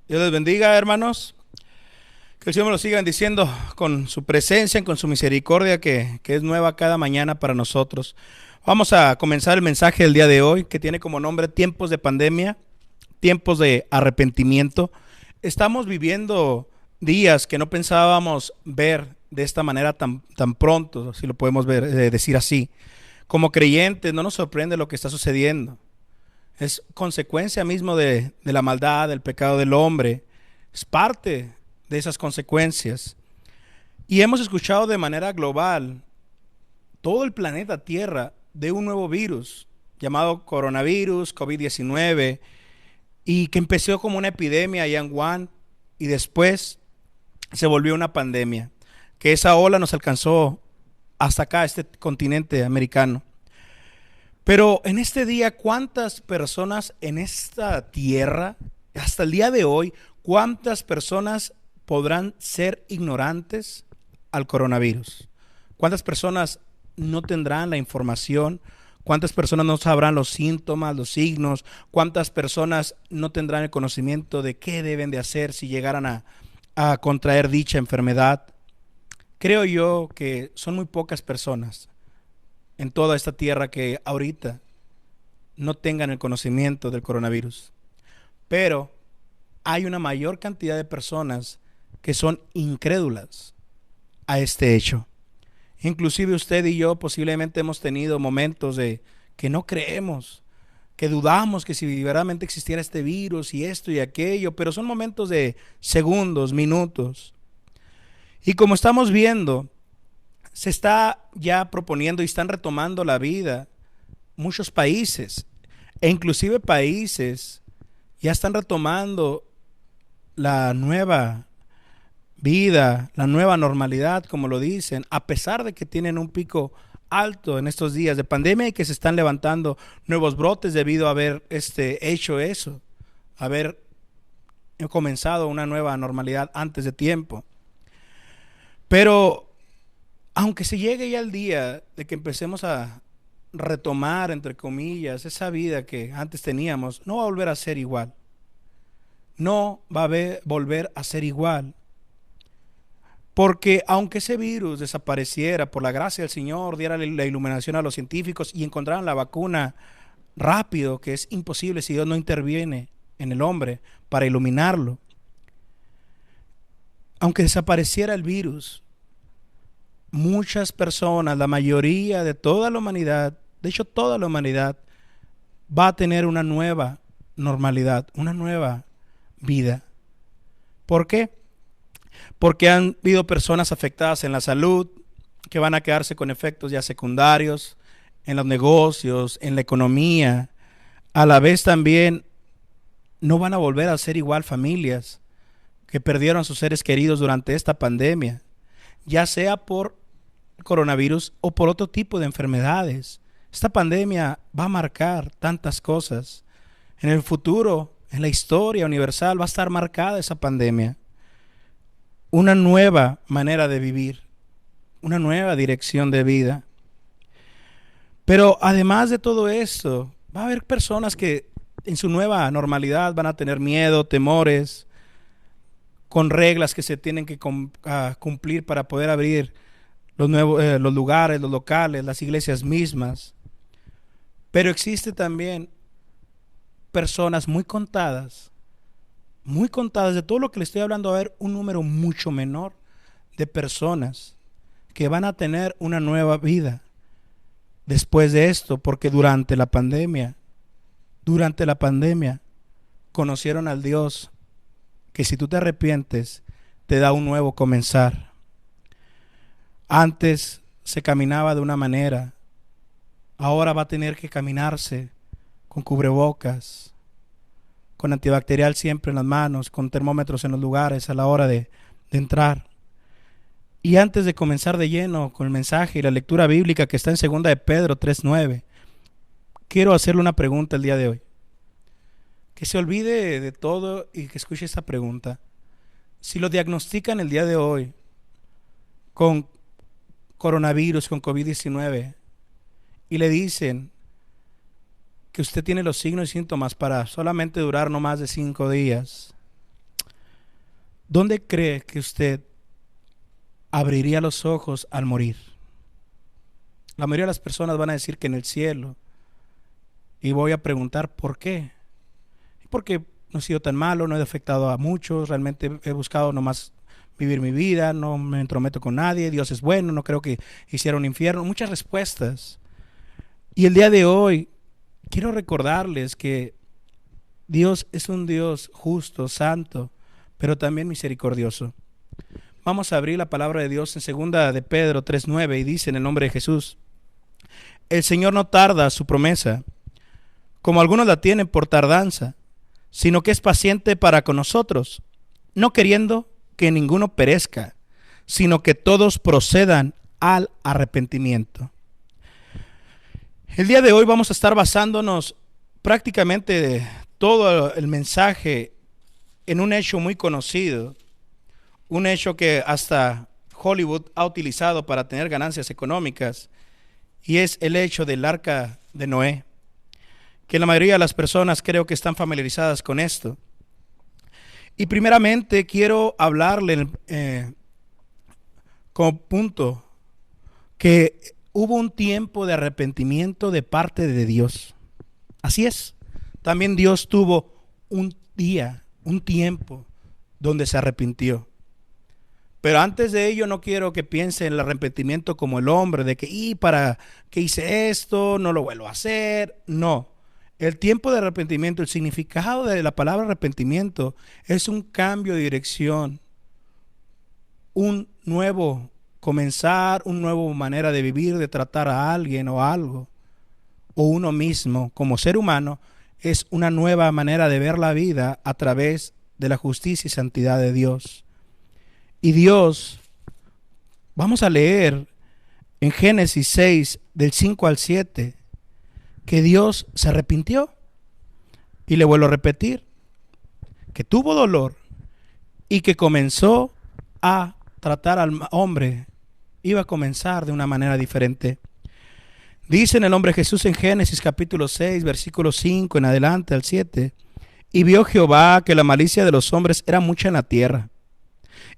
Dios les bendiga, hermanos. Que el Señor me los siga bendiciendo con su presencia, con su misericordia que es nueva cada mañana para nosotros. Vamos a comenzar el mensaje del día de hoy, que tiene como nombre tiempos de pandemia, tiempos de arrepentimiento. Estamos viviendo días que no pensábamos ver de esta manera tan pronto, si lo podemos ver, decir así. Como creyentes no nos sorprende lo que está sucediendo. Es consecuencia mismo de la maldad, del pecado del hombre. Es parte de esas consecuencias. Y hemos escuchado de manera global todo el planeta Tierra de un nuevo virus llamado coronavirus, COVID-19, y que empezó como una epidemia allá en Wuhan y después se volvió una pandemia, que esa ola nos alcanzó hasta acá, este continente americano. Pero en este día, ¿cuántas personas en esta tierra, hasta el día de hoy, cuántas personas podrán ser ignorantes al coronavirus? ¿Cuántas personas no tendrán la información? ¿Cuántas personas no sabrán los síntomas, los signos? ¿Cuántas personas no tendrán el conocimiento de qué deben de hacer si llegaran a contraer dicha enfermedad? Creo yo que son muy pocas personas en toda esta tierra que ahorita no tengan el conocimiento del coronavirus. Pero hay una mayor cantidad de personas que son incrédulas a este hecho. Inclusive usted y yo posiblemente hemos tenido momentos de que no creemos, que dudamos que si verdaderamente existiera este virus y esto y aquello, pero son momentos de segundos, minutos. Y como estamos viendo, se está ya proponiendo y están retomando la vida muchos países, e inclusive países ya están retomando la nueva vida, la nueva normalidad, como lo dicen, a pesar de que tienen un pico alto en estos días de pandemia y que se están levantando nuevos brotes debido a haber hecho eso, haber comenzado una nueva normalidad antes de tiempo. Pero aunque se llegue ya el día de que empecemos a retomar, entre comillas, esa vida que antes teníamos, no va a volver a ser igual. No va a volver a ser igual. Porque aunque ese virus desapareciera por la gracia del Señor, diera la iluminación a los científicos y encontraran la vacuna rápido, que es imposible si Dios no interviene en el hombre para iluminarlo. Aunque desapareciera el virus, muchas personas, la mayoría de toda la humanidad, de hecho toda la humanidad, va a tener una nueva normalidad, una nueva vida. ¿Por qué? Porque han habido personas afectadas en la salud, que van a quedarse con efectos ya secundarios, en los negocios, en la economía. A la vez también no van a volver a ser igual familias que perdieron a sus seres queridos durante esta pandemia, ya sea por coronavirus o por otro tipo de enfermedades. Esta pandemia va a marcar tantas cosas. En el futuro, en la historia universal, va a estar marcada esa pandemia. Una nueva manera de vivir, una nueva dirección de vida. Pero además de todo esto, va a haber personas que en su nueva normalidad van a tener miedo, temores, con reglas que se tienen que cumplir para poder abrir los lugares, los locales, las iglesias mismas. Pero existe también personas muy contadas de todo lo que le estoy hablando, va a haber un número mucho menor de personas que van a tener una nueva vida después de esto, porque durante la pandemia, conocieron al Dios que si tú te arrepientes, te da un nuevo comenzar. Antes se caminaba de una manera, ahora va a tener que caminarse con cubrebocas, con antibacterial siempre en las manos, con termómetros en los lugares a la hora de entrar. Y antes de comenzar de lleno con el mensaje y la lectura bíblica que está en 2 de Pedro 3:9, quiero hacerle una pregunta el día de hoy. Que se olvide de todo y que escuche esta pregunta. Si lo diagnostican el día de hoy con coronavirus, con COVID-19, y le dicen que usted tiene los signos y síntomas para solamente durar no más de 5 días, ¿Dónde cree que usted abriría los ojos al morir? La mayoría de las personas van a decir que en el cielo. Y voy a preguntar ¿por qué? Porque no he sido tan malo, no he afectado a muchos, realmente he buscado nomás vivir mi vida, no me entrometo con nadie, Dios es bueno, no creo que hiciera un infierno. Muchas respuestas. Y el día de hoy quiero recordarles que Dios es un Dios justo, santo, pero también misericordioso. Vamos a abrir la palabra de Dios en segunda de Pedro 3:9 y dice en el nombre de Jesús: el Señor no tarda su promesa, como algunos la tienen por tardanza, sino que es paciente para con nosotros, no queriendo que ninguno perezca, sino que todos procedan al arrepentimiento. El día de hoy vamos a estar basándonos prácticamente de todo el mensaje en un hecho muy conocido, un hecho que hasta Hollywood ha utilizado para tener ganancias económicas, y es el hecho del arca de Noé, que la mayoría de las personas creo que están familiarizadas con esto. Y primeramente quiero hablarle como punto que hubo un tiempo de arrepentimiento de parte de Dios. Así es. También Dios tuvo un día, un tiempo donde se arrepintió. Pero antes de ello no quiero que piense en el arrepentimiento como el hombre, de que, ¿y para qué hice esto? No lo vuelvo a hacer. No. El tiempo de arrepentimiento, el significado de la palabra arrepentimiento es un cambio de dirección, un nuevo comenzar, una nueva manera de vivir, de tratar a alguien o algo, o uno mismo como ser humano. Es una nueva manera de ver la vida a través de la justicia y santidad de Dios. Y Dios, vamos a leer en Génesis 6, del 5 al 7, que Dios se arrepintió. Y le vuelvo a repetir, que tuvo dolor y que comenzó a tratar al hombre, iba a comenzar de una manera diferente. Dice en el nombre de Jesús en Génesis capítulo 6, versículo 5 en adelante al 7, y vio Jehová que la malicia de los hombres era mucha en la tierra,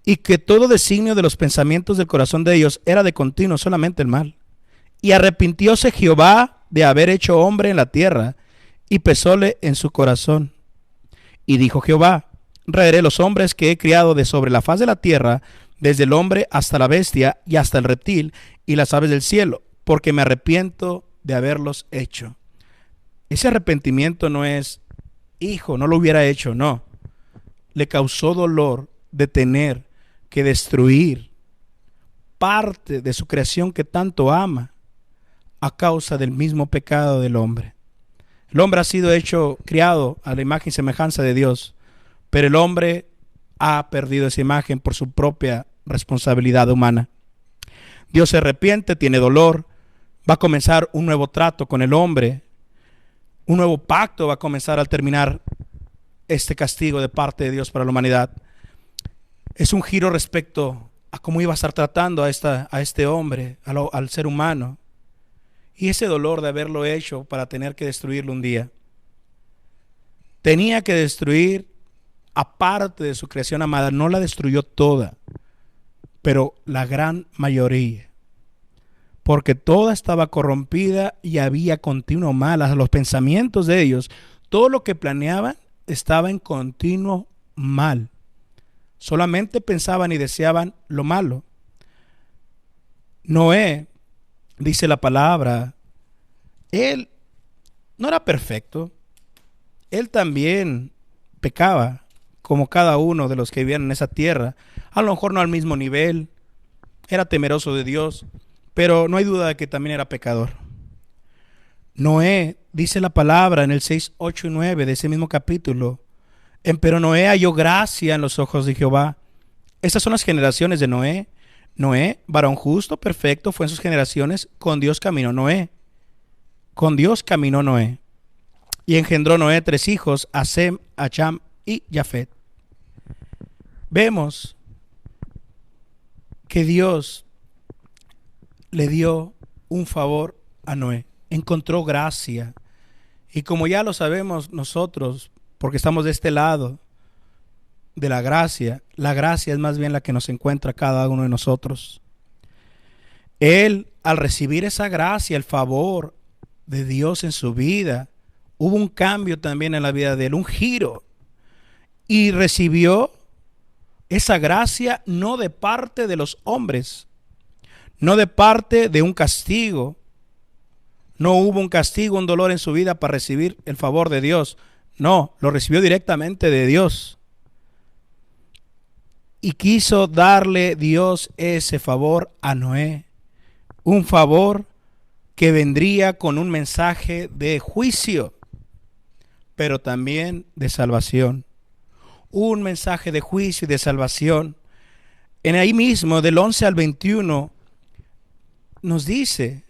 y que todo designio de los pensamientos del corazón de ellos era de continuo solamente el mal. Y arrepintióse Jehová de haber hecho hombre en la tierra, y pesóle en su corazón. Y dijo Jehová: raeré los hombres que he criado de sobre la faz de la tierra, desde el hombre hasta la bestia, y hasta el reptil, y las aves del cielo, porque me arrepiento de haberlos hecho. Ese arrepentimiento no es, hijo, no lo hubiera hecho, no. Le causó dolor de tener que destruir parte de su creación que tanto ama a causa del mismo pecado del hombre. El hombre ha sido criado a la imagen y semejanza de Dios, pero el hombre ha perdido esa imagen por su propia responsabilidad humana. Dios se arrepiente, tiene dolor, va a comenzar un nuevo trato con el hombre, un nuevo pacto va a comenzar al terminar este castigo de parte de Dios para la humanidad. Es un giro respecto a cómo iba a estar tratando a este hombre, al ser humano. Y ese dolor de haberlo hecho para tener que destruirlo un día. Tenía que destruir aparte de su creación amada. No la destruyó toda, pero la gran mayoría. Porque toda estaba corrompida y había continuo mal. Los pensamientos de ellos, todo lo que planeaban estaba en continuo mal. Solamente pensaban y deseaban lo malo. Noé, dice la palabra, él no era perfecto. Él también pecaba, como cada uno de los que vivían en esa tierra. A lo mejor no al mismo nivel. Era temeroso de Dios, pero no hay duda de que también era pecador. Noé, dice la palabra en el 6, 8 y 9 de ese mismo capítulo, pero Noé halló gracia en los ojos de Jehová. Estas son las generaciones de Noé. Noé, varón justo, perfecto, fue en sus generaciones. Con Dios caminó Noé. Con Dios caminó Noé. Y engendró Noé 3 hijos, a Sem, a Cham y Jafet. Vemos que Dios le dio un favor a Noé. Encontró gracia. Y como ya lo sabemos nosotros, porque estamos de este lado, de la gracia es más bien la que nos encuentra cada uno de nosotros. Él, al recibir esa gracia, el favor de Dios en su vida, hubo un cambio también en la vida de él, un giro. Y recibió esa gracia no de parte de los hombres, no de parte de un castigo. No hubo un castigo, un dolor en su vida para recibir el favor de Dios. No, lo recibió directamente de Dios. Y quiso darle Dios ese favor a Noé. Un favor que vendría con un mensaje de juicio, pero también de salvación. Un mensaje de juicio y de salvación. En ahí mismo, del 11 al 21, nos dice: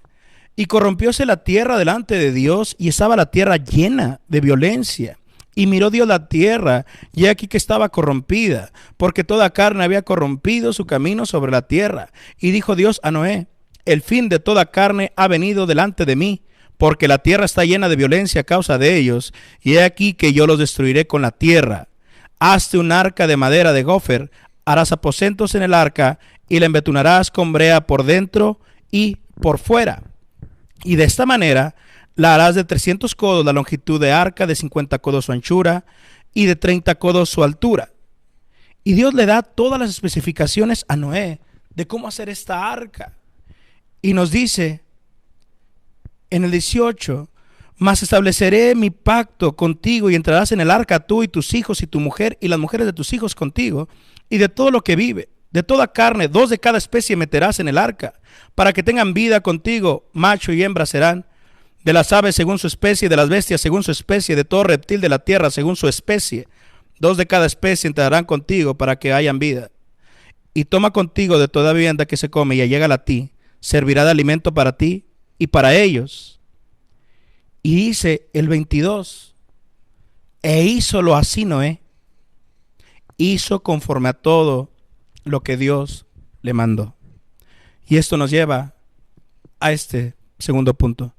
y corrompióse la tierra delante de Dios, y estaba la tierra llena de violencia. Y miró Dios la tierra, y aquí que estaba corrompida, porque toda carne había corrompido su camino sobre la tierra. Y dijo Dios a Noé: el fin de toda carne ha venido delante de mí, porque la tierra está llena de violencia a causa de ellos, y he aquí que yo los destruiré con la tierra. Hazte un arca de madera de gofer, harás aposentos en el arca, y la embetunarás con brea por dentro y por fuera. Y de esta manera la harás de 300 codos la longitud de arca, de 50 codos su anchura y de 30 codos su altura. Y Dios le da todas las especificaciones a Noé de cómo hacer esta arca. Y nos dice en el 18: mas estableceré mi pacto contigo, y entrarás en el arca tú y tus hijos y tu mujer y las mujeres de tus hijos contigo, y de todo lo que vive, de toda carne, 2 de cada especie meterás en el arca, para que tengan vida contigo, macho y hembra serán, de las aves según su especie, de las bestias según su especie, de todo reptil de la tierra según su especie. 2 de cada especie entrarán contigo para que hayan vida. Y toma contigo de toda vivienda que se come y allégala a ti, servirá de alimento para ti y para ellos. Y dice el 22: e hízolo así Noé, hizo conforme a todo lo que Dios le mandó. Y esto nos lleva a este segundo punto.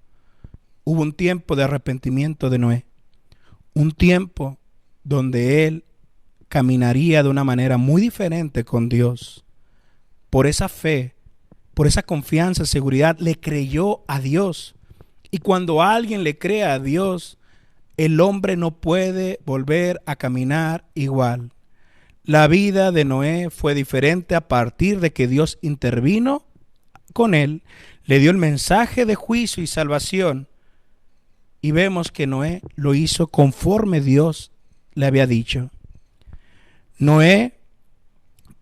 Hubo un tiempo de arrepentimiento de Noé, un tiempo donde él caminaría de una manera muy diferente con Dios. Por esa fe, por esa confianza, seguridad, le creyó a Dios. Y cuando alguien le cree a Dios, el hombre no puede volver a caminar igual. La vida de Noé fue diferente a partir de que Dios intervino con él, le dio el mensaje de juicio y salvación. Y vemos que Noé lo hizo conforme Dios le había dicho. Noé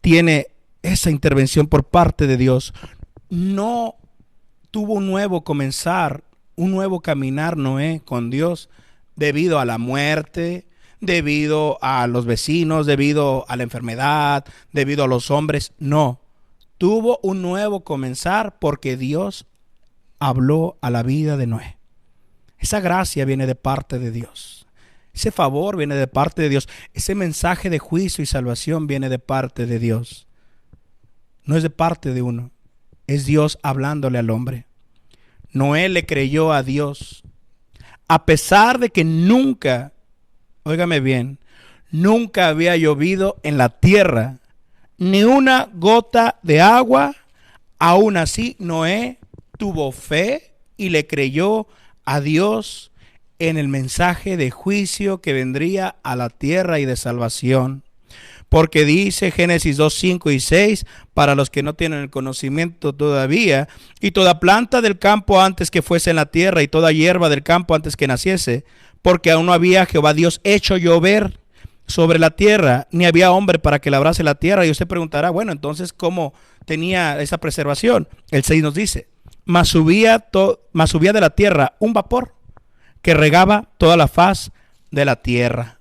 tiene esa intervención por parte de Dios. No tuvo un nuevo comenzar, un nuevo caminar Noé con Dios debido a la muerte, debido a los vecinos, debido a la enfermedad, debido a los hombres. No, tuvo un nuevo comenzar porque Dios habló a la vida de Noé. Esa gracia viene de parte de Dios. Ese favor viene de parte de Dios. Ese mensaje de juicio y salvación viene de parte de Dios. No es de parte de uno. Es Dios hablándole al hombre. Noé le creyó a Dios. A pesar de que nunca, óigame bien, nunca había llovido en la tierra, ni una gota de agua, aún así Noé tuvo fe y le creyó a Dios en el mensaje de juicio que vendría a la tierra y de salvación. Porque dice Génesis 2, 5 y 6, para los que no tienen el conocimiento todavía: y toda planta del campo antes que fuese en la tierra, y toda hierba del campo antes que naciese, porque aún no había Jehová Dios hecho llover sobre la tierra, ni había hombre para que labrase la tierra. Y usted preguntará, bueno, entonces, ¿cómo tenía esa preservación? El 6 nos dice: mas subía de la tierra un vapor que regaba toda la faz de la tierra.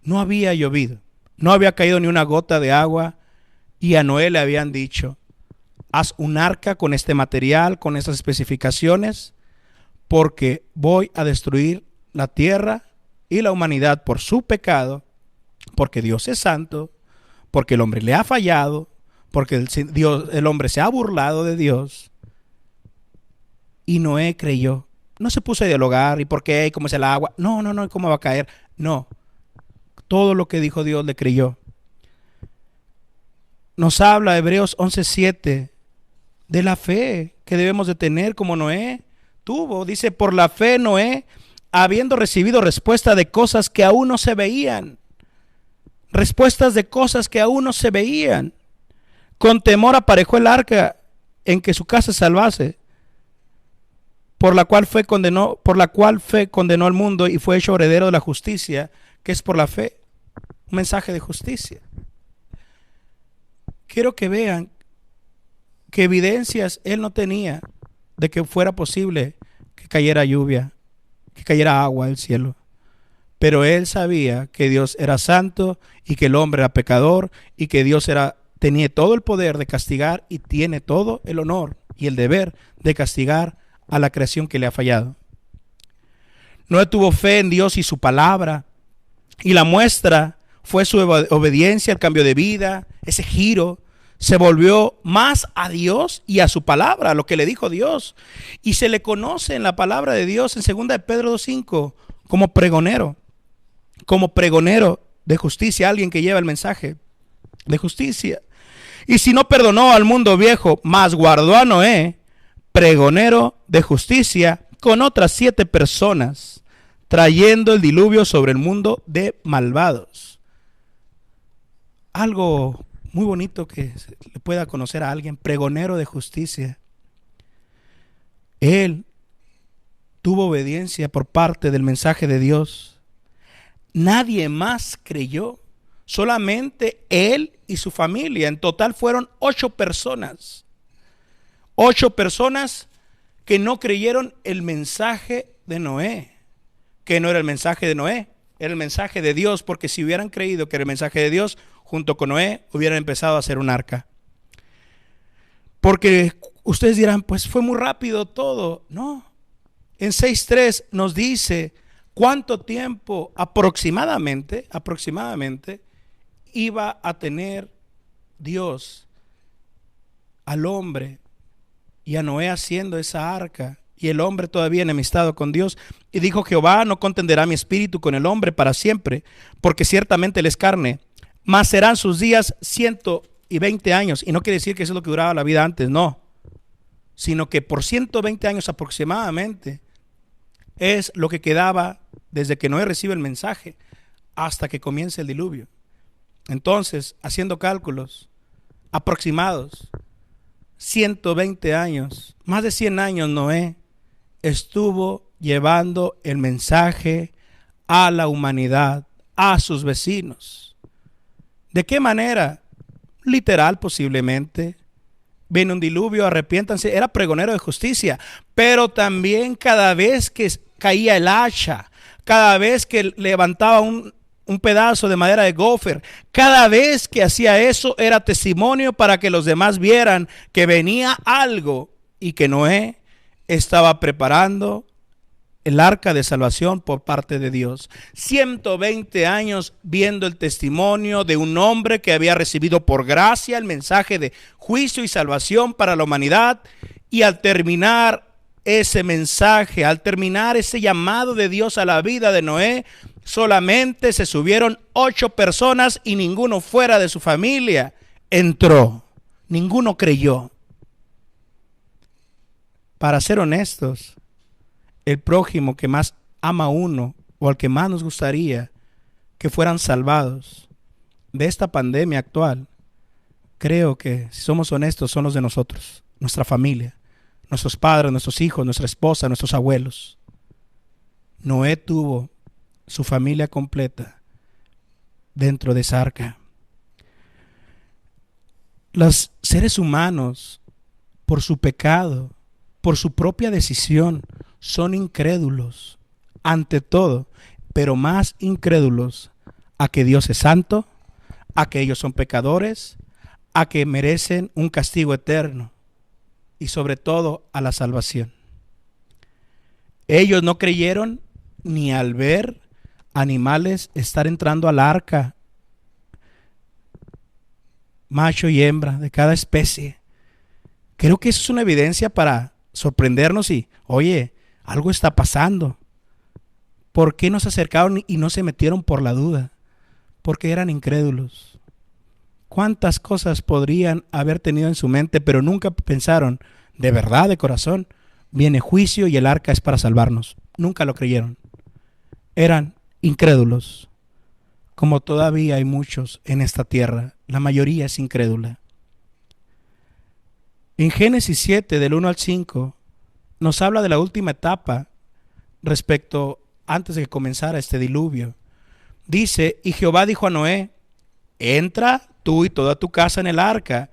No había llovido, no había caído ni una gota de agua, y a Noé le habían dicho: haz un arca con este material, con esas especificaciones, porque voy a destruir la tierra y la humanidad por su pecado, porque Dios es santo, porque el hombre le ha fallado, porque el hombre se ha burlado de Dios. Y Noé creyó. No se puso a dialogar, ¿y por qué? ¿Y cómo es el agua? No, ¿cómo va a caer? No. Todo lo que dijo Dios le creyó. Nos habla Hebreos 11:7 de la fe que debemos de tener como Noé tuvo. Dice, por la fe Noé, habiendo recibido respuesta de cosas que aún no se veían. Respuestas de cosas que aún no se veían. Con temor aparejó el arca en que su casa se salvase, por la cual fe condenó al mundo y fue hecho heredero de la justicia, que es por la fe. Un mensaje de justicia. Quiero que vean que evidencias él no tenía de que fuera posible que cayera lluvia, que cayera agua del cielo. Pero él sabía que Dios era santo y que el hombre era pecador y que Dios tenía todo el poder de castigar y tiene todo el honor y el deber de castigar a la creación que le ha fallado. Noé tuvo fe en Dios y su palabra, y la muestra fue su obediencia, el cambio de vida, ese giro. Se volvió más a Dios y a su palabra, a lo que le dijo Dios. Y se le conoce en la palabra de Dios en 2 de Pedro 2:5 como pregonero de justicia, alguien que lleva el mensaje de justicia. Y si no perdonó al mundo viejo, mas guardó a Noé, pregonero de justicia, con otras 7 personas, trayendo el diluvio sobre el mundo de malvados. Algo muy bonito que le pueda conocer a alguien, pregonero de justicia. Él tuvo obediencia por parte del mensaje de Dios. Nadie más creyó, solamente él y su familia. En total fueron 8 personas. 8 personas que no creyeron el mensaje de Noé. Que no era el mensaje de Noé, era el mensaje de Dios, porque si hubieran creído que era el mensaje de Dios, junto con Noé hubieran empezado a hacer un arca. Porque ustedes dirán, pues fue muy rápido todo. No, en 6:3 nos dice cuánto tiempo aproximadamente iba a tener Dios al hombre y a Noé haciendo esa arca. Y el hombre todavía enemistado con Dios. Y dijo Jehová, no contenderá mi espíritu con el hombre para siempre, porque ciertamente él es carne, mas serán sus días 120 años. Y no quiere decir que eso es lo que duraba la vida antes, no. Sino que por 120 años aproximadamente es lo que quedaba desde que Noé recibe el mensaje hasta que comience el diluvio. Entonces, haciendo cálculos aproximados, 120 años, más de 100 años Noé estuvo llevando el mensaje a la humanidad, a sus vecinos. ¿De qué manera? Literal posiblemente. Viene un diluvio, arrepiéntanse. Era pregonero de justicia, pero también cada vez que caía el hacha, cada vez que levantaba un pedazo de madera de gofer, cada vez que hacía eso era testimonio para que los demás vieran que venía algo y que Noé estaba preparando el arca de salvación por parte de Dios. 120 años viendo el testimonio de un hombre que había recibido por gracia el mensaje de juicio y salvación para la humanidad, y al terminar ese mensaje, al terminar ese llamado de Dios a la vida de Noé, solamente se subieron 8 personas y ninguno fuera de su familia entró. Ninguno creyó. Para ser honestos, el prójimo que más ama a uno, o al que más nos gustaría que fueran salvados de esta pandemia actual, creo que, si somos honestos, son los de nosotros, nuestra familia, nuestros padres, nuestros hijos, nuestra esposa, nuestros abuelos. Noé tuvo su familia completa dentro de esa arca. Los seres humanos, por su pecado, por su propia decisión, son incrédulos ante todo, pero más incrédulos a que Dios es santo, a que ellos son pecadores, a que merecen un castigo eterno y sobre todo a la salvación. Ellos no creyeron ni al ver animales estar entrando al arca, macho y hembra de cada especie. Creo que eso es una evidencia para sorprendernos y, oye, algo está pasando. ¿Por qué no se acercaron y no se metieron por la duda? Porque eran incrédulos. ¿Cuántas cosas podrían haber tenido en su mente, pero nunca pensaron, de verdad, de corazón, viene juicio y el arca es para salvarnos? Nunca lo creyeron. Eran incrédulos, como todavía hay muchos en esta tierra. La mayoría es incrédula. En Génesis 7, del 1 al 5, nos habla de la última etapa respecto antes de que comenzara este diluvio. Dice, y Jehová dijo a Noé, entra tú y toda tu casa en el arca,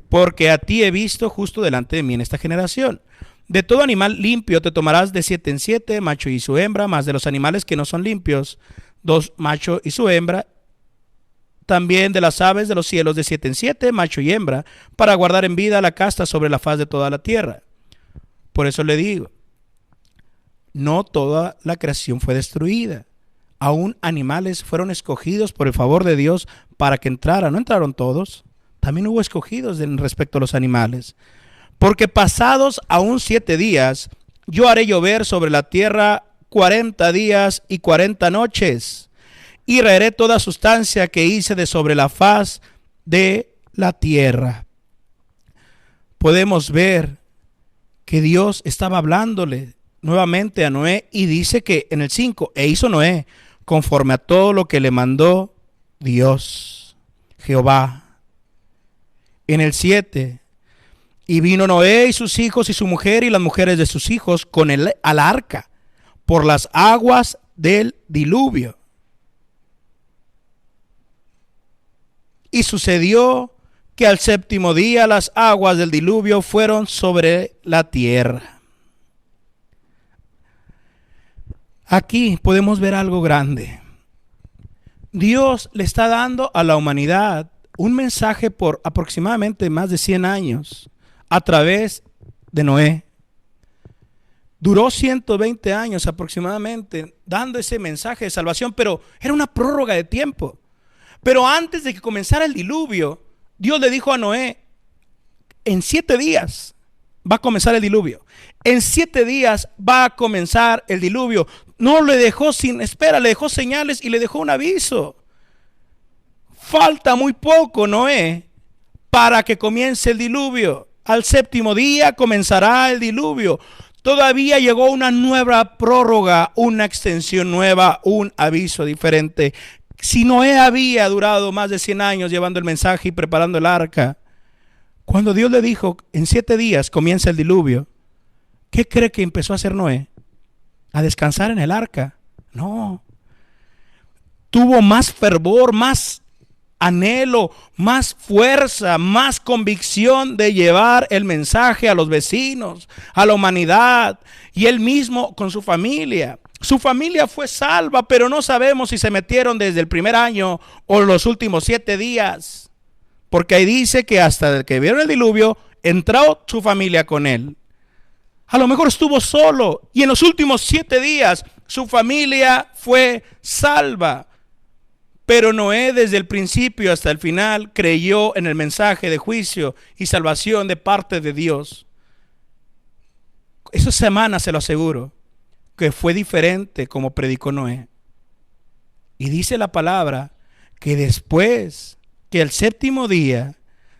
porque a ti he visto justo delante de mí en esta generación. De todo animal limpio te tomarás de 7 en 7, macho y su hembra, más de los animales que no son limpios, 2 macho y su hembra, también de las aves de los cielos de 7 en 7, macho y hembra, para guardar en vida la casta sobre la faz de toda la tierra. Por eso le digo, no toda la creación fue destruida. Aún animales fueron escogidos por el favor de Dios para que entraran. No entraron todos. También hubo escogidos en respecto a los animales. Porque pasados aún 7 días, yo haré llover sobre la tierra 40 días y 40 noches. Y raeré toda sustancia que hice de sobre la faz de la tierra. Podemos ver que Dios estaba hablándole nuevamente a Noé y dice que en el 5, e hizo Noé conforme a todo lo que le mandó Dios, Jehová. En el 7, y vino Noé y sus hijos y su mujer y las mujeres de sus hijos con él al arca por las aguas del diluvio. Y sucedió que al 7º día las aguas del diluvio fueron sobre la tierra. Aquí podemos ver algo grande. Dios le está dando a la humanidad un mensaje por aproximadamente más de 100 años a través de Noé. Duró 120 años aproximadamente dando ese mensaje de salvación, pero era una prórroga de tiempo. Pero antes de que comenzara el diluvio, Dios le dijo a Noé, en 7 días va a comenzar el diluvio. En 7 días va a comenzar el diluvio. No le dejó sin espera, le dejó señales y le dejó un aviso. Falta muy poco, Noé, para que comience el diluvio. Al 7º día comenzará el diluvio. Todavía llegó una nueva prórroga, una extensión nueva, un aviso diferente. Si Noé había durado más de 100 años llevando el mensaje y preparando el arca, cuando Dios le dijo, en 7 días comienza el diluvio, ¿qué cree que empezó a hacer Noé? ¿A descansar en el arca? No. Tuvo más fervor, más anhelo, más fuerza, más convicción de llevar el mensaje a los vecinos, a la humanidad y él mismo con su familia. Su familia fue salva, pero no sabemos si se metieron desde el primer año o los últimos 7 días. Porque ahí dice que hasta que vieron el diluvio, entró su familia con él. A lo mejor estuvo solo y en los últimos 7 días su familia fue salva. Pero Noé desde el principio hasta el final creyó en el mensaje de juicio y salvación de parte de Dios. Esa semana se lo aseguro que fue diferente como predicó Noé. Y dice la palabra que después que el 7º día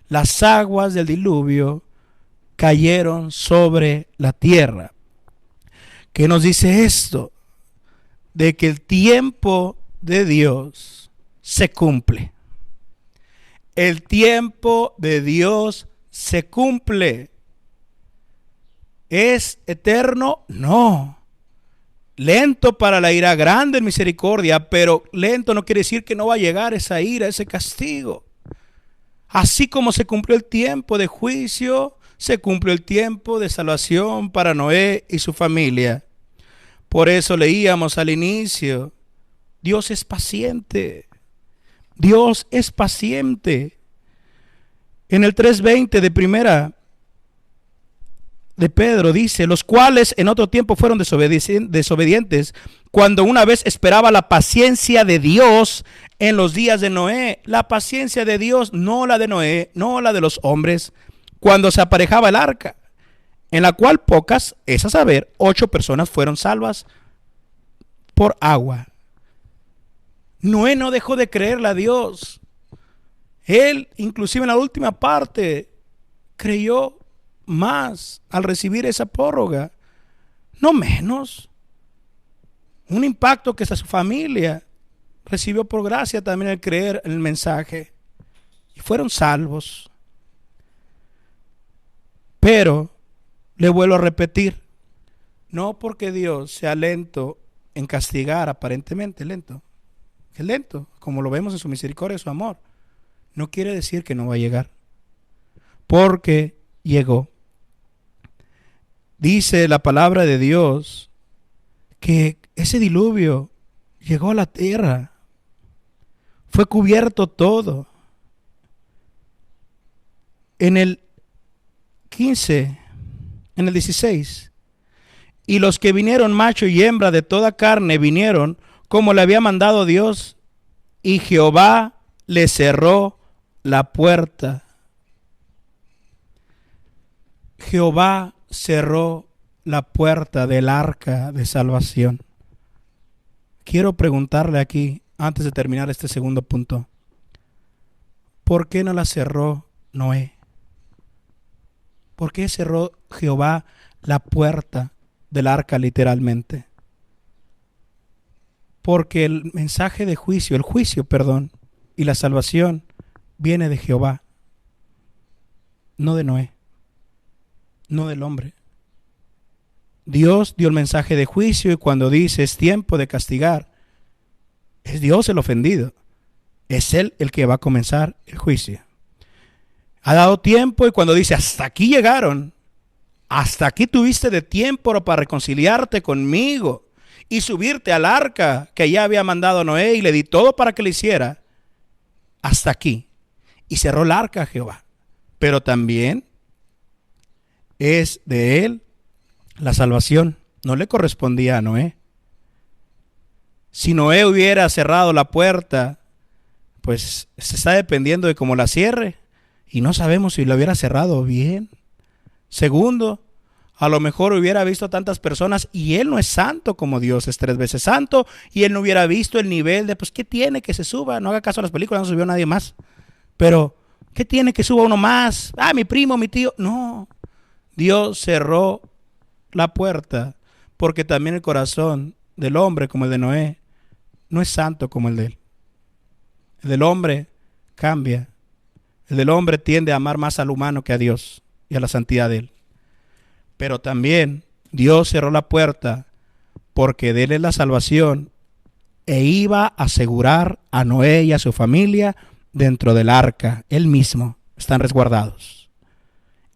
las aguas del diluvio cayeron sobre la tierra. ¿Qué nos dice esto? De que el tiempo de Dios se cumple. El tiempo de Dios se cumple. ¿Es eterno? No. Lento para la ira, grande en misericordia, pero lento no quiere decir que no va a llegar esa ira, ese castigo. Así como se cumplió el tiempo de juicio, se cumplió el tiempo de salvación para Noé y su familia. Por eso leíamos al inicio, Dios es paciente. Dios es paciente. En el 3:20 de primera de Pedro dice, los cuales en otro tiempo fueron desobedientes, cuando una vez esperaba la paciencia de Dios en los días de Noé. La paciencia de Dios, no la de Noé, no la de los hombres, cuando se aparejaba el arca, en la cual pocas, es a saber, 8 personas fueron salvas por agua. Noé no dejó de creerle a Dios. Él, inclusive en la última parte, creyó más al recibir esa prórroga, no menos. Un impacto que hasta su familia recibió por gracia también al creer en el mensaje y fueron salvos. Pero le vuelvo a repetir, no porque Dios sea lento en castigar, aparentemente lento, es lento, como lo vemos en su misericordia y su amor, no quiere decir que no va a llegar, porque llegó. Dice la palabra de Dios que ese diluvio llegó a la tierra, fue cubierto todo. En el 15, en el 16, y los que vinieron macho y hembra de toda carne vinieron como le había mandado Dios, y Jehová le cerró la puerta. Jehová cerró la puerta del arca de salvación. Quiero preguntarle aquí, antes de terminar este segundo punto, ¿por qué no la cerró Noé? ¿Por qué cerró Jehová la puerta del arca literalmente? Porque el mensaje de juicio, y la salvación viene de Jehová, no de Noé, no del hombre. Dios dio el mensaje de juicio y cuando dice es tiempo de castigar, es Dios el ofendido. Es Él el que va a comenzar el juicio. Ha dado tiempo y cuando dice hasta aquí llegaron, hasta aquí tuviste de tiempo para reconciliarte conmigo y subirte al arca que ya había mandado a Noé y le di todo para que lo hiciera, hasta aquí. Y cerró el arca a Jehová. Pero también es de Él la salvación, no le correspondía a Noé. Si Noé hubiera cerrado la puerta, pues se está dependiendo de cómo la cierre. Y no sabemos si lo hubiera cerrado bien. Segundo, a lo mejor hubiera visto a tantas personas y él no es santo como Dios es 3 veces santo. Y él no hubiera visto el nivel de, pues, ¿qué tiene que se suba? No haga caso a las películas, no subió nadie más. Pero, ¿qué tiene que suba uno más? Ah, mi primo, mi tío. No, Dios cerró la puerta porque también el corazón del hombre como el de Noé no es santo como el de él. El del hombre cambia. El del hombre tiende a amar más al humano que a Dios y a la santidad de él. Pero también Dios cerró la puerta porque de él es la salvación e iba a asegurar a Noé y a su familia dentro del arca. Él mismo están resguardados.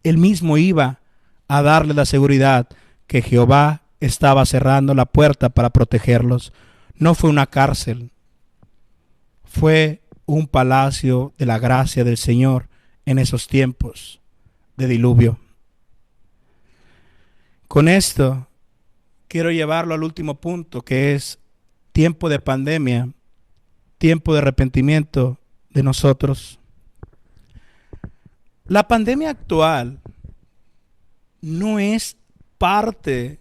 Él mismo iba a darle la seguridad que Jehová estaba cerrando la puerta para protegerlos. No fue una cárcel, fue un palacio de la gracia del Señor en esos tiempos de diluvio. Con esto quiero llevarlo al último punto, que es tiempo de pandemia, tiempo de arrepentimiento de nosotros. La pandemia actual no es parte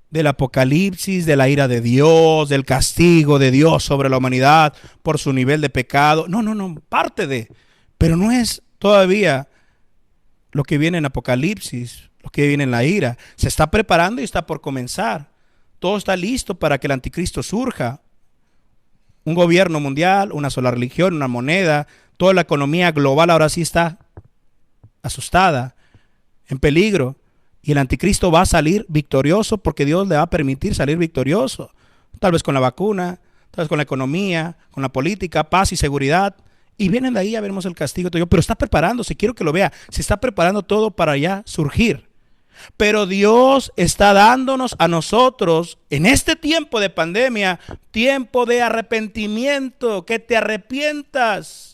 del apocalipsis, de la ira de Dios, del castigo de Dios sobre la humanidad por su nivel de pecado. No, parte de, pero no es todavía lo que viene en Apocalipsis, lo que viene en la ira. Se está preparando y está por comenzar. Todo está listo para que el anticristo surja. Un gobierno mundial, una sola religión, una moneda, toda la economía global ahora sí está asustada, en peligro. Y el anticristo va a salir victorioso porque Dios le va a permitir salir victorioso. Tal vez con la vacuna, tal vez con la economía, con la política, paz y seguridad. Y vienen de ahí, ya veremos el castigo. Pero está preparándose, quiero que lo vea. Se está preparando todo para ya surgir. Pero Dios está dándonos a nosotros en este tiempo de pandemia, tiempo de arrepentimiento, que te arrepientas.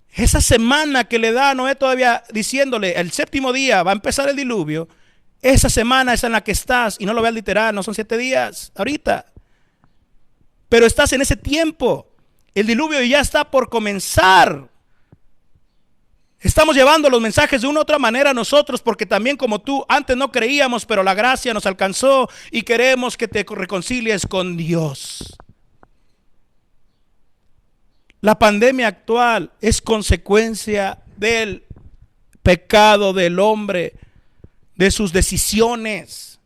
Esa semana que le da a Noé todavía diciéndole, el 7º día va a empezar el diluvio. Esa semana es en la que estás, y no lo veas literal, no son 7 días ahorita. Pero estás en ese tiempo. El diluvio ya está por comenzar. Estamos llevando los mensajes de una u otra manera nosotros, porque también como tú, antes no creíamos, pero la gracia nos alcanzó y queremos que te reconcilies con Dios. La pandemia actual es consecuencia del pecado del hombre, de sus decisiones,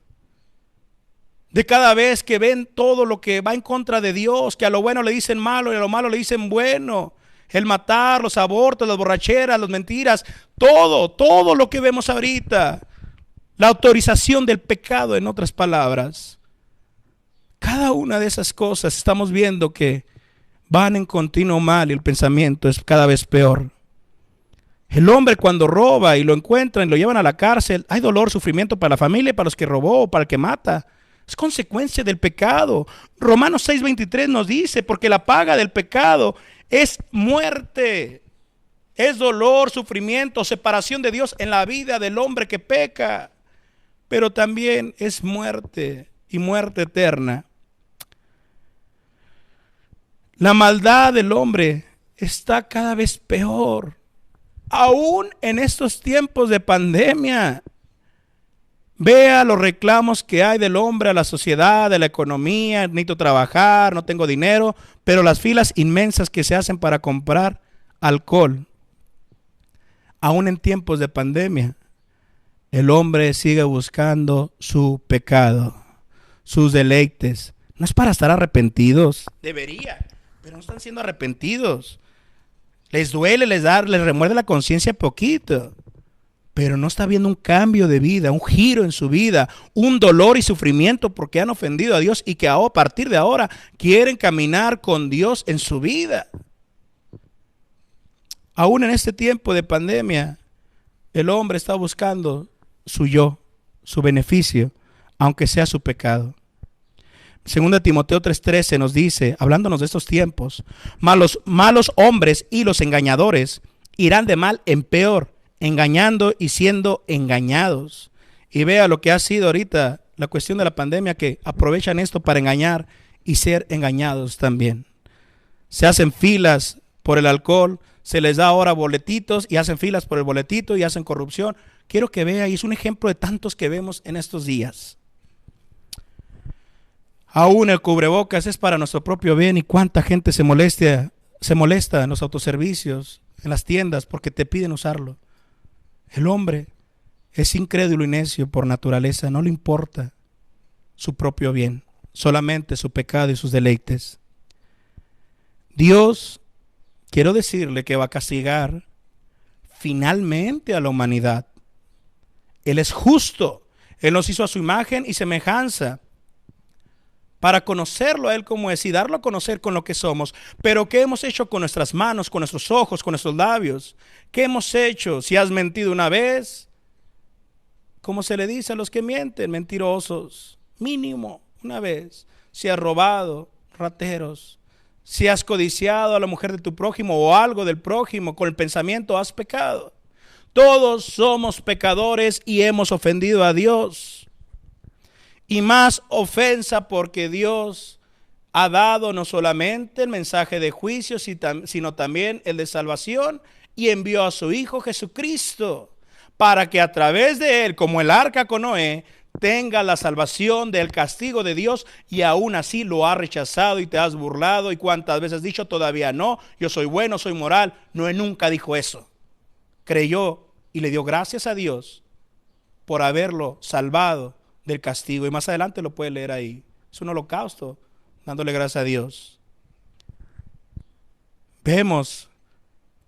de cada vez que ven todo lo que va en contra de Dios, que a lo bueno le dicen malo y a lo malo le dicen bueno. El matar, los abortos, las borracheras, las mentiras, todo lo que vemos ahorita. La autorización del pecado, en otras palabras. Cada una de esas cosas estamos viendo que van en continuo mal y el pensamiento es cada vez peor. El hombre cuando roba y lo encuentran y lo llevan a la cárcel, hay dolor, sufrimiento para la familia, para los que robó, para el que mata. Es consecuencia del pecado. Romanos 6:23 nos dice, porque la paga del pecado es muerte. Es dolor, sufrimiento, separación de Dios en la vida del hombre que peca. Pero también es muerte y muerte eterna. La maldad del hombre está cada vez peor. Aún en estos tiempos de pandemia. Vea los reclamos que hay del hombre a la sociedad, de la economía. Necesito trabajar, no tengo dinero. Pero las filas inmensas que se hacen para comprar alcohol. Aún en tiempos de pandemia, el hombre sigue buscando su pecado, sus deleites. No es para estar arrepentidos. Debería, pero no están siendo arrepentidos. Les duele, les remuerde la conciencia poquito. Pero no está viendo un cambio de vida, un giro en su vida, un dolor y sufrimiento porque han ofendido a Dios y que a partir de ahora quieren caminar con Dios en su vida. Aún en este tiempo de pandemia, el hombre está buscando su yo, su beneficio, aunque sea su pecado. 2 Timoteo 3:13 nos dice, hablándonos de estos tiempos, malos hombres y los engañadores irán de mal en peor, engañando y siendo engañados. Y vea lo que ha sido ahorita la cuestión de la pandemia, que aprovechan esto para engañar y ser engañados también. Se hacen filas por el alcohol, se les da ahora boletitos y hacen filas por el boletito y hacen corrupción. Quiero que vea, y es un ejemplo de tantos que vemos en estos días. Aún el cubrebocas es para nuestro propio bien, y cuánta gente se molesta en los autoservicios, en las tiendas, porque te piden usarlo. El hombre es incrédulo y necio por naturaleza, no le importa su propio bien, solamente su pecado y sus deleites. Dios, quiero decirle que va a castigar finalmente a la humanidad. Él es justo, Él nos hizo a su imagen y semejanza para conocerlo a Él como es y darlo a conocer con lo que somos. Pero ¿qué hemos hecho con nuestras manos, con nuestros ojos, con nuestros labios? ¿Qué hemos hecho? Si has mentido una vez, ¿cómo se le dice a los que mienten? Mentirosos, mínimo una vez. Si has robado, rateros. Si has codiciado a la mujer de tu prójimo o algo del prójimo, con el pensamiento has pecado. Todos somos pecadores y hemos ofendido a Dios. Y más ofensa porque Dios ha dado no solamente el mensaje de juicio, sino también el de salvación, y envió a su Hijo Jesucristo para que a través de Él, como el arca con Noé, tenga la salvación del castigo de Dios. Y aún así lo has rechazado y te has burlado. Y cuántas veces has dicho todavía no, yo soy bueno, soy moral. Noé nunca dijo eso. Creyó y le dio gracias a Dios por haberlo salvado del castigo. Y más adelante lo puede leer ahí. Es un holocausto dándole gracias a Dios. Vemos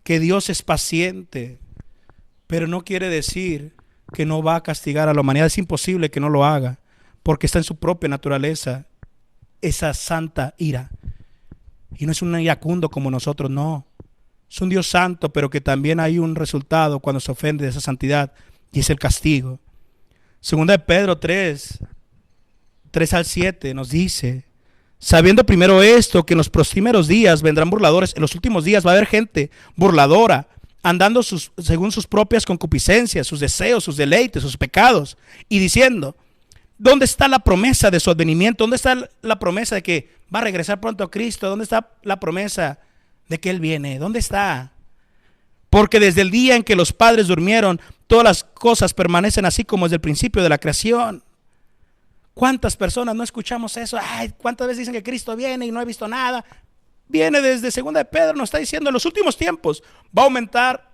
que Dios es paciente, pero no quiere decir que no va a castigar a la humanidad. Es imposible que no lo haga, porque está en su propia naturaleza esa santa ira. Y no es un iracundo como nosotros, no. Es un Dios santo, pero que también hay un resultado cuando se ofende de esa santidad, y es el castigo. Segunda de Pedro 3:3-7 nos dice, sabiendo primero esto, que en los próximos días vendrán burladores. En los últimos días va a haber gente burladora, andando según sus propias concupiscencias, sus deseos, sus deleites, sus pecados, y diciendo, ¿dónde está la promesa de su advenimiento? ¿Dónde está la promesa de que va a regresar pronto a Cristo? ¿Dónde está la promesa de que Él viene? ¿Dónde está? Porque desde el día en que los padres durmieron, todas las cosas permanecen así como desde el principio de la creación. ¿Cuántas personas no escuchamos eso? Ay, ¿cuántas veces dicen que Cristo viene y no he visto nada? viene desde Segunda de Pedro, nos está diciendo en los últimos tiempos va a aumentar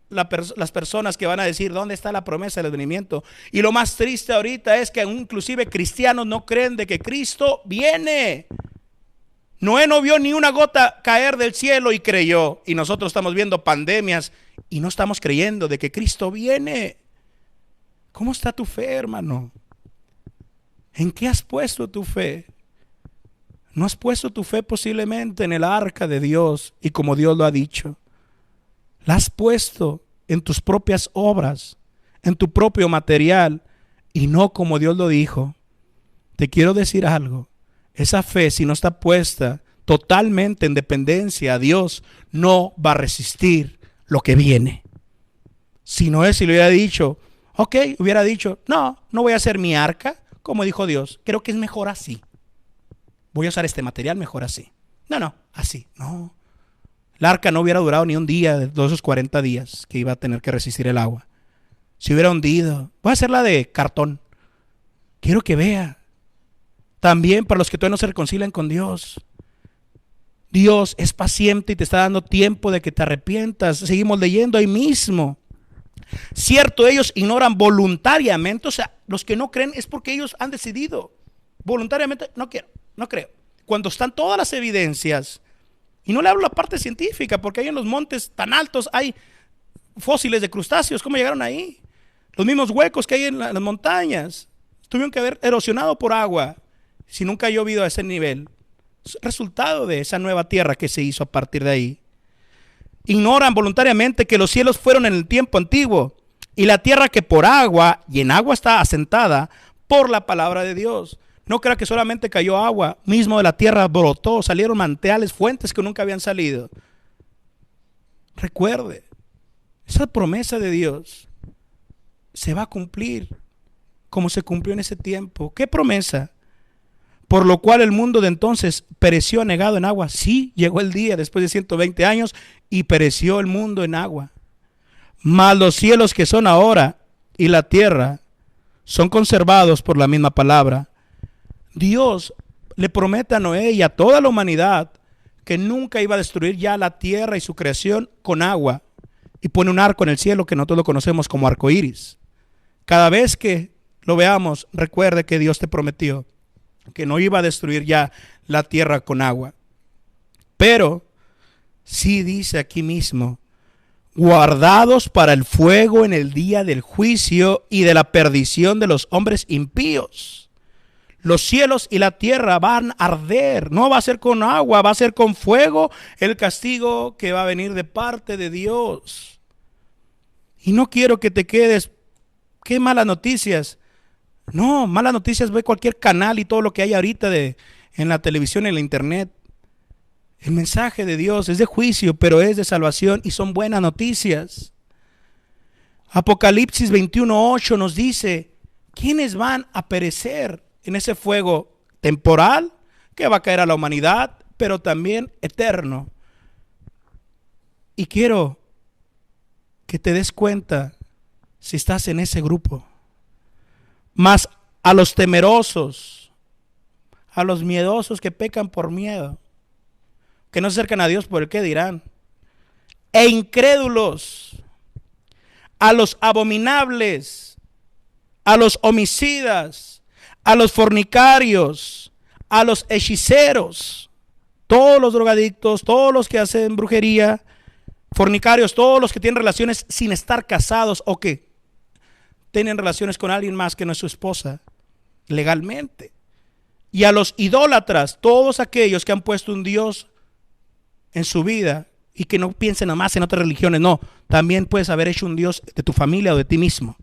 las personas que van a decir ¿dónde está la promesa del advenimiento? Y lo más triste ahorita es que inclusive cristianos no creen de que Cristo viene. Noé no vio ni una gota caer del cielo y creyó, y nosotros estamos viendo pandemias y no estamos creyendo de que Cristo viene. ¿Cómo está tu fe, hermano? ¿En qué has puesto tu fe? ¿No has puesto tu fe posiblemente en el arca de Dios y como Dios lo ha dicho? ¿La has puesto en tus propias obras, en tu propio material y no como Dios lo dijo? Te quiero decir algo. Esa fe, si no está puesta totalmente en dependencia a Dios, no va a resistir lo que viene. Si Noé, si lo hubiera dicho, hubiera dicho, no voy a hacer mi arca, como dijo Dios, creo que es mejor así. Voy a usar este material mejor así. Así, no. El arca no hubiera durado ni un día de todos esos 40 días que iba a tener que resistir el agua. Se hubiera hundido. Voy a hacerla de cartón. Quiero que vea. También para los que todavía no se reconcilian con Dios. Dios es paciente y te está dando tiempo de que te arrepientas. Seguimos leyendo ahí mismo. Cierto, ellos ignoran voluntariamente. O sea, los que no creen es porque ellos han decidido. Voluntariamente, no creo. Cuando están todas las evidencias. Y no le hablo la parte científica, porque ahí en los montes tan altos hay fósiles de crustáceos. ¿Cómo llegaron ahí? Los mismos huecos que hay en las montañas tuvieron que haber erosionado por agua. Si nunca ha llovido a ese nivel, es resultado de esa nueva tierra que se hizo a partir de ahí. Ignoran voluntariamente que los cielos fueron en el tiempo antiguo y la tierra que por agua y en agua está asentada por la palabra de Dios. No crea que solamente cayó agua, mismo de la tierra brotó, salieron manantiales, fuentes que nunca habían salido. Recuerde, esa promesa de Dios se va a cumplir como se cumplió en ese tiempo. ¿Qué promesa? Por lo cual el mundo de entonces pereció anegado en agua. Sí, llegó el día después de 120 años y pereció el mundo en agua. Mas los cielos que son ahora y la tierra son conservados por la misma palabra. Dios le promete a Noé y a toda la humanidad que nunca iba a destruir ya la tierra y su creación con agua. Y pone un arco en el cielo que nosotros lo conocemos como arco iris. Cada vez que lo veamos, recuerde que Dios te prometió que no iba a destruir ya la tierra con agua. Pero sí dice aquí mismo, guardados para el fuego en el día del juicio y de la perdición de los hombres impíos. Los cielos y la tierra van a arder, no va a ser con agua, va a ser con fuego el castigo que va a venir de parte de Dios. Y no quiero que te quedes, qué malas noticias. No, malas noticias, ve cualquier canal y todo lo que hay ahorita en la televisión, en la internet. El mensaje de Dios es de juicio, pero es de salvación y son buenas noticias. Apocalipsis 21:8 nos dice, ¿quiénes van a perecer en ese fuego temporal que va a caer a la humanidad, pero también eterno? Y quiero que te des cuenta si estás en ese grupo. Mas a los temerosos, a los miedosos que pecan por miedo, que no se acercan a Dios por el qué dirán, e incrédulos, a los abominables, a los homicidas, a los fornicarios, a los hechiceros, todos los drogadictos, todos los que hacen brujería, fornicarios, todos los que tienen relaciones sin estar casados o que tienen relaciones con alguien más que no es su esposa legalmente, y a los idólatras, todos aquellos que han puesto un Dios en su vida y que no piensen nada más en otras religiones. No, también puedes haber hecho un Dios de tu familia o de ti mismo.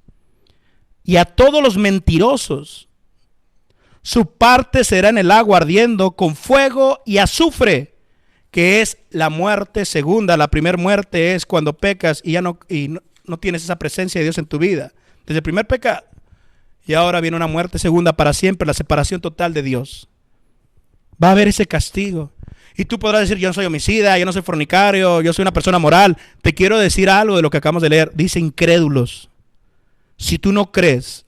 Y a todos los mentirosos, su parte será en el agua ardiendo con fuego y azufre, que es la muerte segunda. La primera muerte es cuando pecas y ya no tienes esa presencia de Dios en tu vida. Desde el primer pecado. Y ahora viene una muerte segunda para siempre, la separación total de Dios. Va a haber ese castigo. Y tú podrás decir, yo no soy homicida, yo no soy fornicario, yo soy una persona moral. Te quiero decir algo de lo que acabamos de leer. Dice incrédulos. Si tú no crees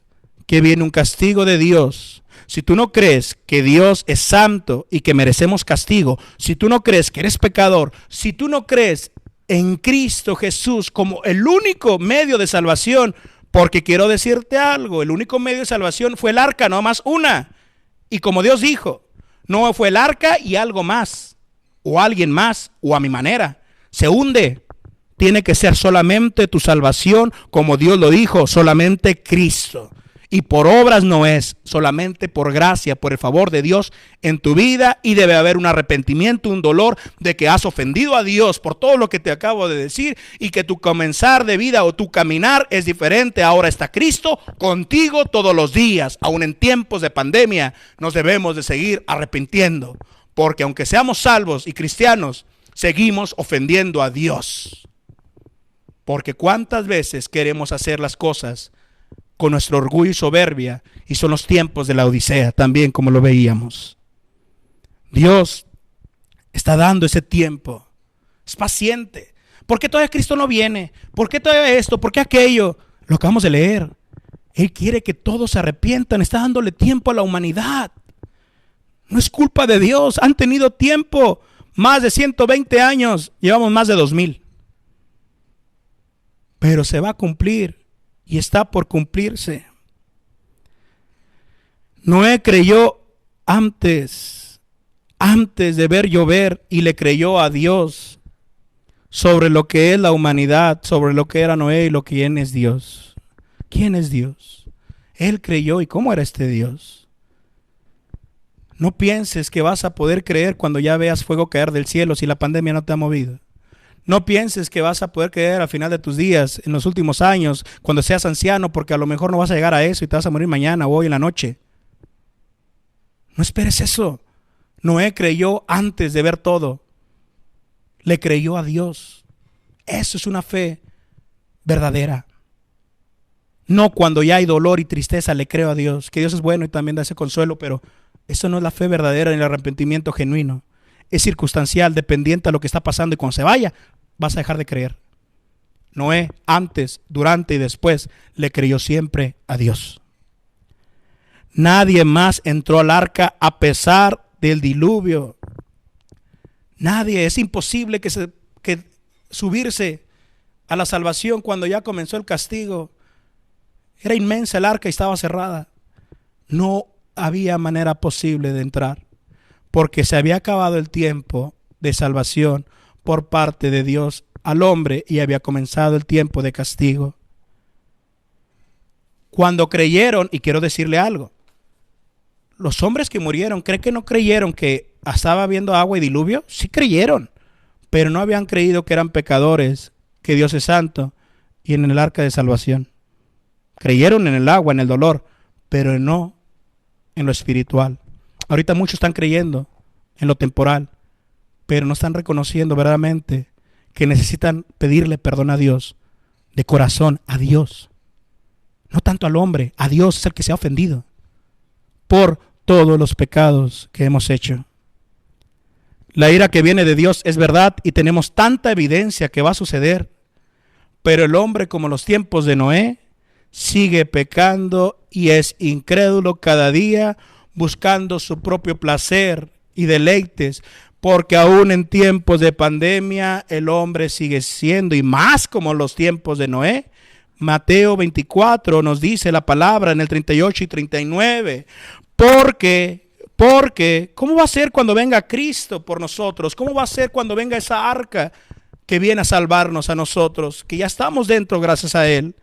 que viene un castigo de Dios si tú no crees que Dios es santo y que merecemos castigo, si tú no crees que eres pecador, si tú no crees en Cristo Jesús como el único medio de salvación, porque quiero decirte algo, el único medio de salvación fue el arca, no más una. Y como Dios dijo, no fue el arca y algo más, o alguien más, o a mi manera. Se hunde. Tiene que ser solamente tu salvación, como Dios lo dijo, solamente Cristo. Y por obras no es, solamente por gracia, por el favor de Dios en tu vida. Y debe haber un arrepentimiento, un dolor de que has ofendido a Dios por todo lo que te acabo de decir. Y que tu comenzar de vida o tu caminar es diferente. Ahora está Cristo contigo todos los días. Aún en tiempos de pandemia nos debemos de seguir arrepintiendo. Porque aunque seamos salvos y cristianos, seguimos ofendiendo a Dios. Porque cuántas veces queremos hacer las cosas con nuestro orgullo y soberbia, y son los tiempos de la Odisea también, como lo veíamos. Dios está dando ese tiempo, es paciente. ¿Por qué todavía Cristo no viene? ¿Por qué todavía esto? ¿Por qué aquello? Lo acabamos de leer. Él quiere que todos se arrepientan, está dándole tiempo a la humanidad. No es culpa de Dios, han tenido tiempo, más de 120 años, llevamos más de 2000. Pero se va a cumplir. Y está por cumplirse. Noé creyó antes de ver llover, y le creyó a Dios sobre lo que es la humanidad, sobre lo que era Noé y lo que es Dios. ¿Quién es Dios? Él creyó. ¿Y cómo era este Dios? No pienses que vas a poder creer cuando ya veas fuego caer del cielo si la pandemia no te ha movido. No pienses que vas a poder creer al final de tus días, en los últimos años, cuando seas anciano, porque a lo mejor no vas a llegar a eso y te vas a morir mañana o hoy en la noche. No esperes eso. Noé creyó antes de ver todo. Le creyó a Dios. Eso es una fe verdadera. No cuando ya hay dolor y tristeza le creo a Dios, que Dios es bueno y también da ese consuelo, pero eso no es la fe verdadera ni el arrepentimiento genuino. Es circunstancial, dependiente a lo que está pasando, y cuando se vaya, vas a dejar de creer. Noé, antes, durante y después, le creyó siempre a Dios. Nadie más entró al arca a pesar del diluvio. Nadie. Es imposible que subirse a la salvación cuando ya comenzó el castigo. Era inmensa el arca y estaba cerrada. No había manera posible de entrar, porque se había acabado el tiempo de salvación por parte de Dios al hombre y había comenzado el tiempo de castigo. Cuando creyeron, y quiero decirle algo, los hombres que murieron, ¿cree que no creyeron que estaba habiendo agua y diluvio? Sí creyeron, pero no habían creído que eran pecadores, que Dios es santo y en el arca de salvación. Creyeron en el agua, en el dolor, pero no en lo espiritual. Ahorita muchos están creyendo en lo temporal, pero no están reconociendo verdaderamente que necesitan pedirle perdón a Dios, de corazón, a Dios. No tanto al hombre, a Dios es el que se ha ofendido por todos los pecados que hemos hecho. La ira que viene de Dios es verdad y tenemos tanta evidencia que va a suceder, pero el hombre, como los tiempos de Noé, sigue pecando y es incrédulo cada día, buscando su propio placer y deleites, porque aún en tiempos de pandemia el hombre sigue siendo, y más como los tiempos de Noé. Mateo 24 nos dice la palabra en el 38 y 39, porque, ¿cómo va a ser cuando venga Cristo por nosotros? ¿Cómo va a ser cuando venga esa arca que viene a salvarnos a nosotros, que ya estamos dentro gracias a Él?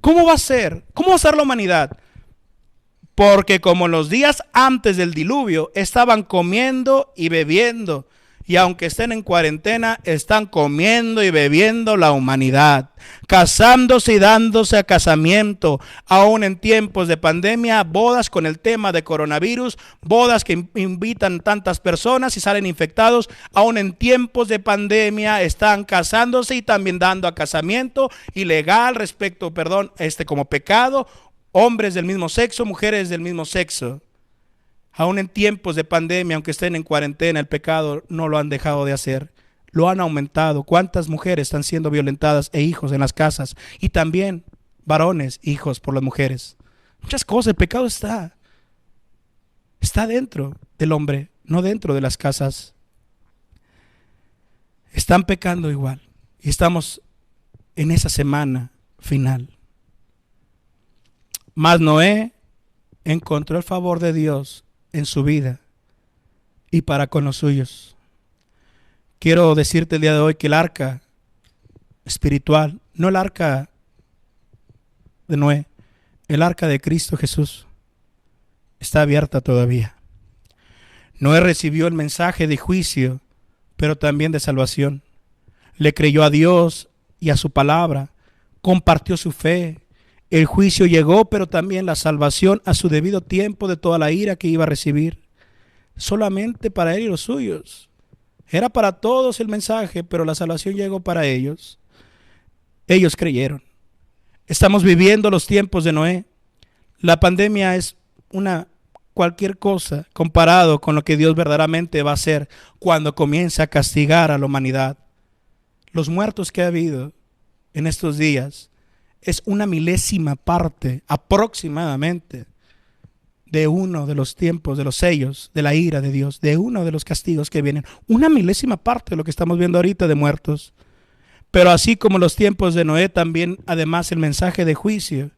¿Cómo va a ser? ¿Cómo va a ser la humanidad? Porque como en los días antes del diluvio estaban comiendo y bebiendo, y aunque estén en cuarentena, están comiendo y bebiendo la humanidad, casándose y dándose a casamiento, aún en tiempos de pandemia, bodas con el tema de coronavirus, bodas que invitan tantas personas y salen infectados, aún en tiempos de pandemia están casándose y también dando a casamiento ilegal como pecado, hombres del mismo sexo, mujeres del mismo sexo. Aún en tiempos de pandemia, aunque estén en cuarentena, el pecado no lo han dejado de hacer. Lo han aumentado. ¿Cuántas mujeres están siendo violentadas e hijos en las casas? Y también varones, hijos por las mujeres. Muchas cosas, el pecado está. Está dentro del hombre, no dentro de las casas. Están pecando igual. Y estamos en esa semana final. Mas Noé encontró el favor de Dios en su vida y para con los suyos. Quiero decirte el día de hoy que el arca espiritual, no el arca de Noé, el arca de Cristo Jesús, está abierta todavía. Noé recibió el mensaje de juicio, pero también de salvación. Le creyó a Dios y a su palabra, compartió su fe. El juicio llegó, pero también la salvación a su debido tiempo de toda la ira que iba a recibir. Solamente para él y los suyos. Era para todos el mensaje, pero la salvación llegó para ellos. Ellos creyeron. Estamos viviendo los tiempos de Noé. La pandemia es cualquier cosa comparado con lo que Dios verdaderamente va a hacer cuando comience a castigar a la humanidad. Los muertos que ha habido en estos días es una milésima parte aproximadamente de uno de los tiempos, de los sellos, de la ira de Dios, de uno de los castigos que vienen. Una milésima parte de lo que estamos viendo ahorita de muertos. Pero así como los tiempos de Noé, también además el mensaje de juicio,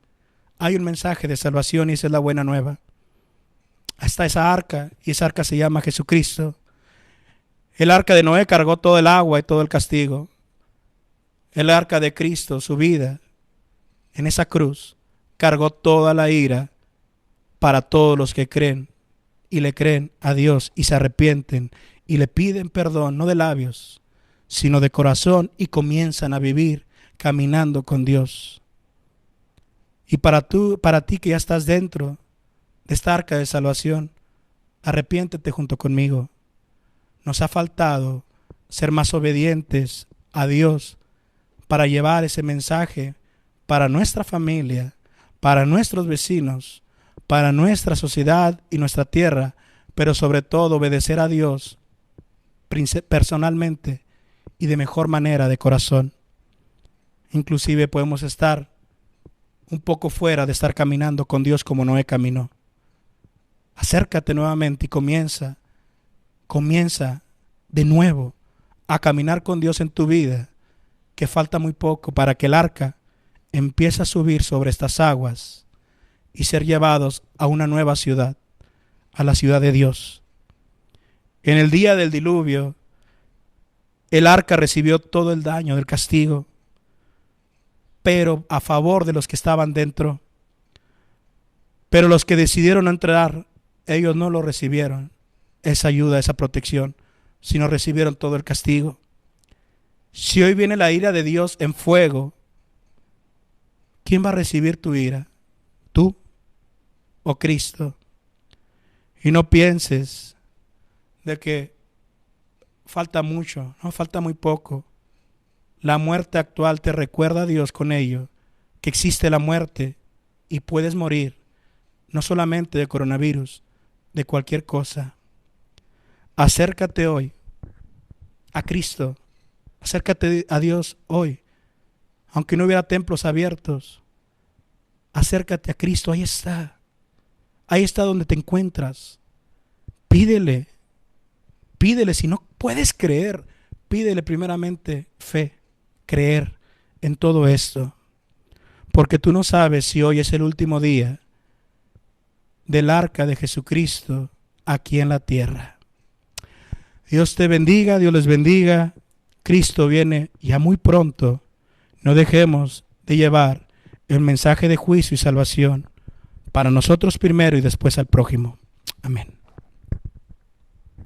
hay un mensaje de salvación y esa es la buena nueva. Hasta esa arca, y esa arca se llama Jesucristo. El arca de Noé cargó todo el agua y todo el castigo. El arca de Cristo, su vida, en esa cruz, cargó toda la ira para todos los que creen y le creen a Dios y se arrepienten y le piden perdón, no de labios, sino de corazón, y comienzan a vivir caminando con Dios. Y para ti que ya estás dentro de esta arca de salvación, arrepiéntete junto conmigo. Nos ha faltado ser más obedientes a Dios para llevar ese mensaje para nuestra familia, para nuestros vecinos, para nuestra sociedad y nuestra tierra, pero sobre todo obedecer a Dios personalmente y de mejor manera, de corazón. Inclusive podemos estar un poco fuera de estar caminando con Dios como Noé caminó. Acércate nuevamente y comienza de nuevo a caminar con Dios en tu vida, que falta muy poco para que el arca empiece a subir sobre estas aguas y ser llevados a una nueva ciudad, a la ciudad de Dios. En el día del diluvio, el arca recibió todo el daño del castigo, pero a favor de los que estaban dentro. Pero los que decidieron no entrar, ellos no lo recibieron, esa ayuda, esa protección, sino recibieron todo el castigo. Si hoy viene la ira de Dios en fuego, ¿quién va a recibir tu ira? ¿Tú o Cristo? Y no pienses de que falta mucho, no, falta muy poco. La muerte actual te recuerda a Dios con ello, que existe la muerte y puedes morir, no solamente de coronavirus, de cualquier cosa. Acércate hoy a Cristo, acércate a Dios hoy, aunque no hubiera templos abiertos. Acércate a Cristo, ahí está donde te encuentras. Pídele, si no puedes creer, pídele primeramente fe, creer en todo esto, porque tú no sabes si hoy es el último día del arca de Jesucristo aquí en la tierra. Dios te bendiga, Dios les bendiga. Cristo viene ya muy pronto. No dejemos de llevar el mensaje de juicio y salvación para nosotros primero y después al prójimo. Amén.